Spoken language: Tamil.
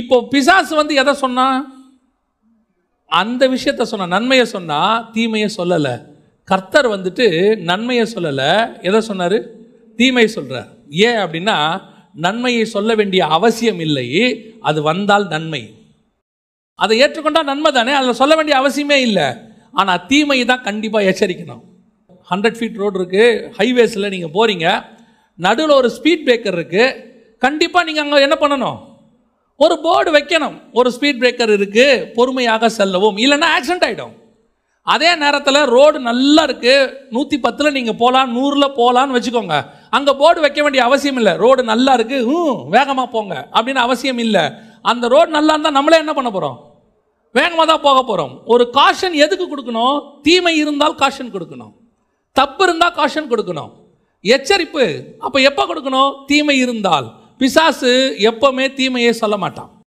இப்போ பிசாசு வந்து எதை சொன்னா? அந்த விஷயத்த சொன்ன, நன்மையை சொன்னா, தீமையை சொல்லல. கர்த்தர் வந்துட்டு நன்மையை சொல்லல, எதை சொன்னாரு? தீமையை சொல்றார். ஏன் அப்படின்னா, நன்மையை சொல்ல வேண்டிய அவசியம் இல்லை, அது வந்தால் நன்மை. அதை ஏற்றுக்கொண்டா நன்மை தானே, அதில் சொல்ல வேண்டிய அவசியமே இல்லை. ஆனால் தீமையை தான் கண்டிப்பாக எச்சரிக்கணும். 100 feet ரோடு இருக்குது, ஹைவேஸில் நீங்கள் போகிறீங்க, நடுவில் ஒரு ஸ்பீட் பிரேக்கர் இருக்குது. கண்டிப்பாக நீங்கள் அங்கே என்ன பண்ணணும்? ஒரு போர்டு வைக்கணும். ஒரு ஸ்பீட் பிரேக்கர் இருக்குது, பொறுமையாக செல்லவும், இல்லைன்னா ஆக்சிடென்ட் ஆகிடும். அதே நேரத்தில் ரோடு நல்லா இருக்குது, 110 நீங்கள் போகலாம், 100 போகலான்னு வச்சுக்கோங்க. அங்கே போர்டு வைக்க வேண்டிய அவசியம் இல்லை. ரோடு நல்லா இருக்குது, வேகமாக போங்க அப்படின்னு அவசியம் இல்லை. அந்த ரோடு நல்லா இருந்தால் நம்மளே என்ன பண்ண போகிறோம்? வேகமாக தான் போக போகிறோம். ஒரு காஷன் எதுக்கு கொடுக்கணும்? தீமை இருந்தால் காஷன் கொடுக்கணும், தப்பு இருந்தால் காஷன் கொடுக்கணும், எச்சரிப்பு. அப்போ எப்போ கொடுக்கணும்? தீமை இருந்தால். பிசாசு எப்பவுமே தீமையை சொல்ல மாட்டான்.